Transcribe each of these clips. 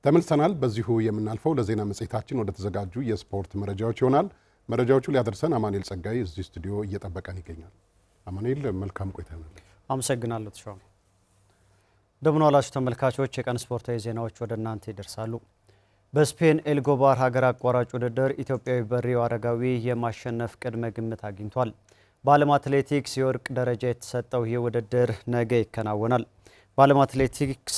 ተመልሰናል። በዚሁ የምናልፈው ለዜና መጽሔታችን ወደ ተዘጋጁ የስፖርት መረጃዎች ይሆናል። መረጃዎቹ ሊያደርሰን አማኑኤል ጸጋይ እዚህ ስቱዲዮ እየጠበቀን ይገኛል። አማኑኤል መልካም ቆይታ ይሁንልህ። አመሰግናለሁ ተሾመ። እንደምን ዋላችሁ ተመልካቾች። የቀን ስፖርታዊ ዜናዎች ወደ እናንተ ይደርሳሉ። በስፔን ኤልጎባር ሀገር አቋራጭ ውድድር ኢትዮጵያዊ በሪው አረጋዊ የማሸነፍ ቅድመ ግምት አግኝቷል። በዓለም አትሌቲክስ የወርቅ ደረጃ የተሰጠው ይህ ውድድር ነገ ይከናወናል። በዓለም አትሌቲክስ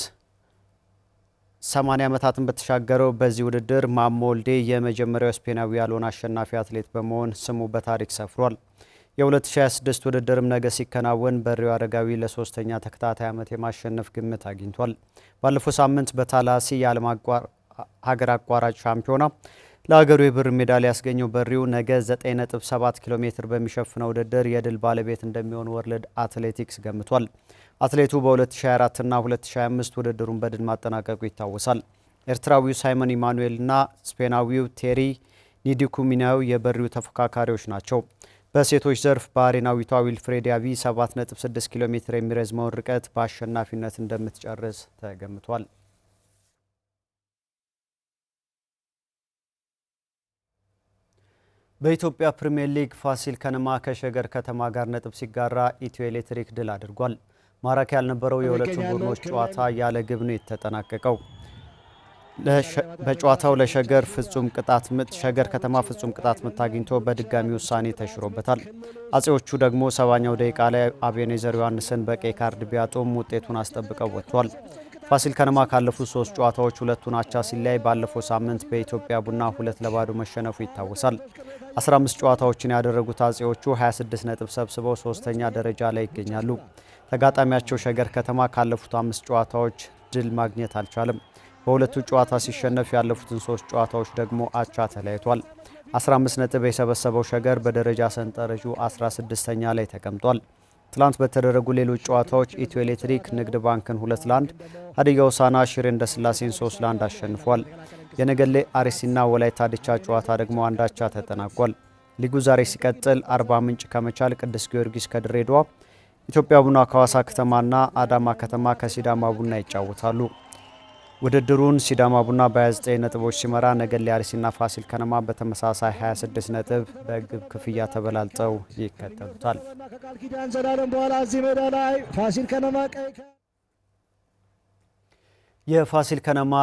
80 ዓመታትን በተሻገረው በዚህ ውድድር ማሞ ወልዴ የመጀመሪያው ስፔናዊ ያልሆነ አሸናፊ አትሌት በመሆን ስሙ በታሪክ ሰፍሯል። የ2026 ውድድርም ነገ ሲከናወን በሪው አረጋዊ ለሶስተኛ ተከታታይ ዓመት የማሸነፍ ግምት አግኝቷል። ባለፈው ሳምንት በታላሲ የዓለም ሀገር አቋራጭ ሻምፒዮና ለሀገሩ የብር ሜዳሊያ ያስገኘው በሪው ነገ 9.7 ኪሎ ሜትር በሚሸፍነው ውድድር የድል ባለቤት እንደሚሆን ወርልድ አትሌቲክስ ገምቷል። አትሌቱ በ2024 እና 2025 ውድድሩን በድል ማጠናቀቁ ይታወሳል። ኤርትራዊው ሳይመን ኢማኑኤልና ስፔናዊው ቴሪ ኒዲኩሚናዊ የበሪው ተፎካካሪዎች ናቸው። በሴቶች ዘርፍ ባህሬናዊቷ ዊልፍሬድ ያቢ 7.6 ኪሎ ሜትር የሚረዝመውን ርቀት በአሸናፊነት እንደምትጨርስ ተገምቷል። በኢትዮጵያ ፕሪሚየር ሊግ ፋሲል ከነማ ከሸገር ከተማ ጋር ነጥብ ሲጋራ ኢትዮ ኤሌክትሪክ ድል አድርጓል። ማራኪ ያልነበረው የሁለቱ ቡድኖች ጨዋታ ያለ ግብ ነው የተጠናቀቀው። በጨዋታው ለሸገር ከተማ ፍጹም ቅጣት ምት አግኝቶ በድጋሚ ውሳኔ ተሽሮበታል። አጼዎቹ ደግሞ 70ኛው ደቂቃ ላይ አቤኔዘር ዮሐንስን በቀይ ካርድ ቢያጡም ውጤቱን አስጠብቀው ወጥቷል። ፋሲል ከነማ ካለፉት 3 ጨዋታዎች ሁለቱን አቻ ሲለያይ ባለፈው ሳምንት በኢትዮጵያ ቡና 2-0 መሸነፉ ይታወሳል። 15 ጨዋታዎችን ያደረጉት አጼዎቹ 26 ነጥብ ሰብስበው 3ኛ ደረጃ ላይ ይገኛሉ። ተጋጣሚያቸው ሸገር ከተማ ካለፉት 5 ጨዋታዎች ድል ማግኘት አልቻለም። በሁለቱ ጨዋታ ሲሸነፍ ያለፉትን 3 ጨዋታዎች ደግሞ አቻ ተለያይቷል። 15 ነጥብ የሰበሰበው ሸገር በደረጃ ሰንጠረዡ 16ኛ ላይ ተቀምጧል። ትላንት በተደረጉ ሌሎች ጨዋታዎች ኢትዮ ኤሌክትሪክ ንግድ ባንክን 2-1፣ ሀዲያ ሆሳዕና ሽሬ እንዳስላሴን 3-1 አሸንፏል። የነገሌ አርሲና ወላይታ ዲቻ ጨዋታ ደግሞ አንዳቻ ተጠናቋል። ሊጉ ዛሬ ሲቀጥል አርባ ምንጭ ከመቻል፣ ቅዱስ ጊዮርጊስ ከድሬዳዋ፣ ኢትዮጵያ ቡና ከሐዋሳ ከተማና አዳማ ከተማ ከሲዳማ ቡና ይጫወታሉ። ውድድሩን ሲዳማ ቡና በ29 ነጥቦች ሲመራ ነገሌ አርሲና ፋሲል ከነማ በተመሳሳይ 26 ነጥብ በግብ ክፍያ ተበላልጠው ይከተሉታል። የፋሲል ከነማ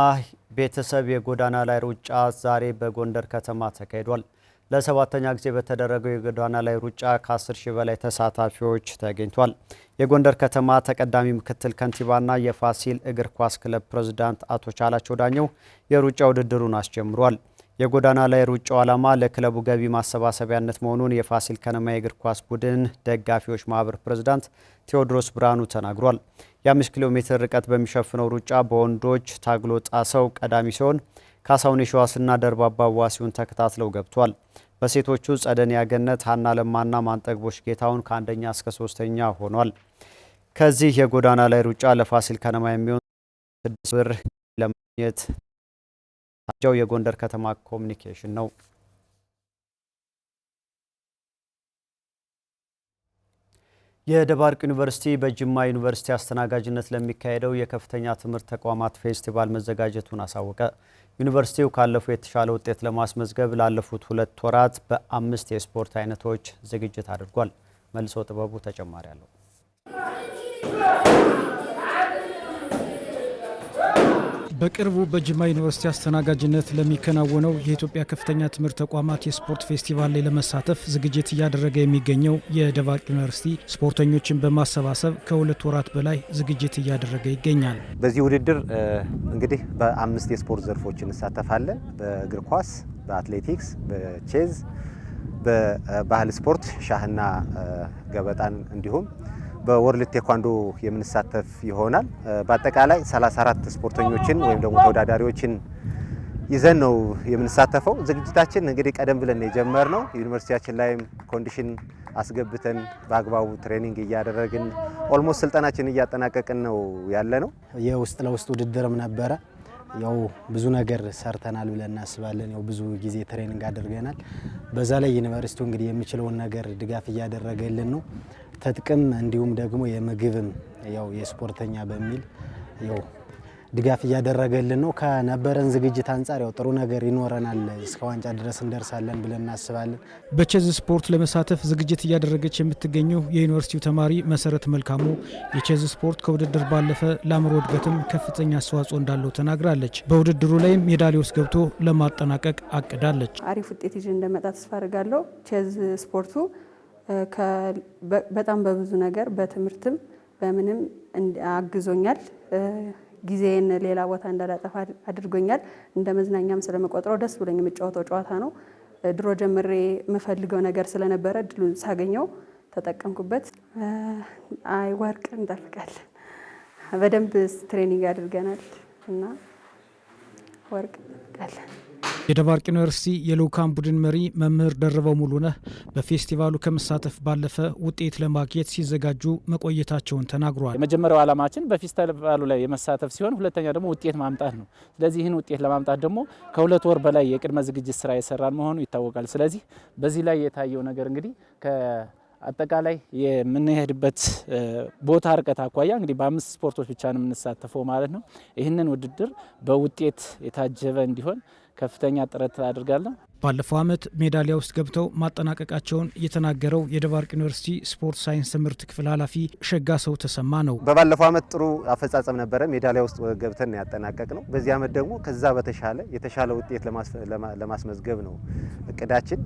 ቤተሰብ የጎዳና ላይ ሩጫ ዛሬ በጎንደር ከተማ ተካሂዷል። ለ7ኛ ጊዜ በተደረገው የጎዳና ላይ ሩጫ ከ10 ሺህ በላይ ተሳታፊዎች ተገኝቷል። የጎንደር ከተማ ተቀዳሚ ምክትል ከንቲባና የፋሲል እግር ኳስ ክለብ ፕሬዝዳንት አቶ ቻላቸው ዳኘው የሩጫ ውድድሩን አስጀምሯል። የጎዳና ላይ ሩጫው ዓላማ ለክለቡ ገቢ ማሰባሰቢያነት መሆኑን የፋሲል ከነማ የእግር ኳስ ቡድን ደጋፊዎች ማህበር ፕሬዝዳንት ቴዎድሮስ ብርሃኑ ተናግሯል። የ5 ኪሎ ሜትር ርቀት በሚሸፍነው ሩጫ በወንዶች ታግሎ ጣሰው ቀዳሚ ሲሆን ካሳሁን የሸዋስና ደርባባ ዋሲውን ተከታትለው ገብቷል። በሴቶቹ ጸደንያ ገነት፣ ሀና ለማና ማንጠግቦች ጌታውን ከአንደኛ እስከ 3ኛ ሆኗል። ከዚህ የጎዳና ላይ ሩጫ ለፋሲል ከነማ የሚሆን 6 ብር ለማግኘት ታጀው የጎንደር ከተማ ኮሚኒኬሽን ነው። የደባርቅ ዩኒቨርሲቲ በጅማ ዩኒቨርሲቲ አስተናጋጅነት ለሚካሄደው የከፍተኛ ትምህርት ተቋማት ፌስቲቫል መዘጋጀቱን አሳወቀ። ዩኒቨርሲቲው ካለፈው የተሻለ ውጤት ለማስመዝገብ ላለፉት 2 ወራት በ5 የስፖርት አይነቶች ዝግጅት አድርጓል። መልሶ ጥበቡ ተጨማሪ አለው። በቅርቡ በጅማ ዩኒቨርሲቲ አስተናጋጅነት ለሚከናወነው የኢትዮጵያ ከፍተኛ ትምህርት ተቋማት የስፖርት ፌስቲቫል ላይ ለመሳተፍ ዝግጅት እያደረገ የሚገኘው የደባርቅ ዩኒቨርሲቲ ስፖርተኞችን በማሰባሰብ ከ2 ወራት በላይ ዝግጅት እያደረገ ይገኛል። በዚህ ውድድር እንግዲህ በ5 የስፖርት ዘርፎች እንሳተፋለን። በእግር ኳስ፣ በአትሌቲክስ፣ በቼዝ፣ በባህል ስፖርት ሻህና ገበጣን እንዲሁም በወርልድ ቴኳንዶ የምንሳተፍ ይሆናል። በአጠቃላይ 34 ስፖርተኞችን ወይም ደግሞ ተወዳዳሪዎችን ይዘን ነው የምንሳተፈው። ዝግጅታችን እንግዲህ ቀደም ብለን የጀመርነው ዩኒቨርሲቲያችን ላይም ኮንዲሽን አስገብተን በአግባቡ ትሬኒንግ እያደረግን ኦልሞስት ስልጠናችን እያጠናቀቅን ነው ያለ ነው። የውስጥ ለውስጥ ውድድርም ነበረ። ያው ብዙ ነገር ሰርተናል ብለን እናስባለን። ያው ብዙ ጊዜ ትሬኒንግ አድርገናል። በዛ ላይ ዩኒቨርሲቲው እንግዲህ የሚችለውን ነገር ድጋፍ እያደረገልን ነው። ትጥቅም እንዲሁም ደግሞ የምግብም ያው የስፖርተኛ በሚል ያው ድጋፍ እያደረገልን ነው። ከነበረን ዝግጅት አንጻር ያው ጥሩ ነገር ይኖረናል፣ እስከ ዋንጫ ድረስ እንደርሳለን ብለን እናስባለን። በቼዝ ስፖርት ለመሳተፍ ዝግጅት እያደረገች የምትገኘው የዩኒቨርሲቲው ተማሪ መሰረት መልካሙ የቼዝ ስፖርት ከውድድር ባለፈ ለአእምሮ እድገትም ከፍተኛ አስተዋጽኦ እንዳለው ተናግራለች። በውድድሩ ላይም ሜዳሊያ ውስጥ ገብቶ ለማጠናቀቅ አቅዳለች። አሪፍ ውጤት ይዤ እንደመጣ ተስፋ አድርጋለሁ። ቼዝ ስፖርቱ በጣም በብዙ ነገር በትምህርትም በምንም አግዞኛል። ጊዜን ሌላ ቦታ እንዳላጠፋ አድርጎኛል። እንደ መዝናኛም ስለመቆጥረው ደስ ብሎኝ የምጫወተው ጨዋታ ነው። ድሮ ጀምሬ የምፈልገው ነገር ስለነበረ እድሉን ሳገኘው ተጠቀምኩበት። ወርቅ እንጠብቃለን። በደንብ ትሬኒንግ አድርገናል እና ወርቅ እንጠብቃለን። የደባርቅ ዩኒቨርሲቲ የልኡካን ቡድን መሪ መምህር ደርበው ሙሉነህ በፌስቲቫሉ ከመሳተፍ ባለፈ ውጤት ለማግኘት ሲዘጋጁ መቆየታቸውን ተናግሯል። የመጀመሪያው ዓላማችን በፌስቲቫሉ ላይ የመሳተፍ ሲሆን ሁለተኛ ደግሞ ውጤት ማምጣት ነው። ስለዚህ ይህን ውጤት ለማምጣት ደግሞ ከ2 ወር በላይ የቅድመ ዝግጅት ስራ የሰራን መሆኑ ይታወቃል። ስለዚህ በዚህ ላይ የታየው ነገር እንግዲህ አጠቃላይ የምንሄድበት ቦታ ርቀት አኳያ እንግዲህ በ5 ስፖርቶች ብቻ ነው የምንሳተፈው ማለት ነው። ይህንን ውድድር በውጤት የታጀበ እንዲሆን ከፍተኛ ጥረት አድርጋለሁ። ባለፈው ዓመት ሜዳሊያ ውስጥ ገብተው ማጠናቀቃቸውን የተናገረው የደባርቅ ዩኒቨርሲቲ ስፖርት ሳይንስ ትምህርት ክፍል ኃላፊ ሸጋ ሰው ተሰማ ነው። በባለፈው ዓመት ጥሩ አፈጻጸም ነበረ፣ ሜዳሊያ ውስጥ ገብተን ያጠናቀቅ ነው። በዚህ ዓመት ደግሞ ከዛ የተሻለ ውጤት ለማስመዝገብ ነው እቅዳችን።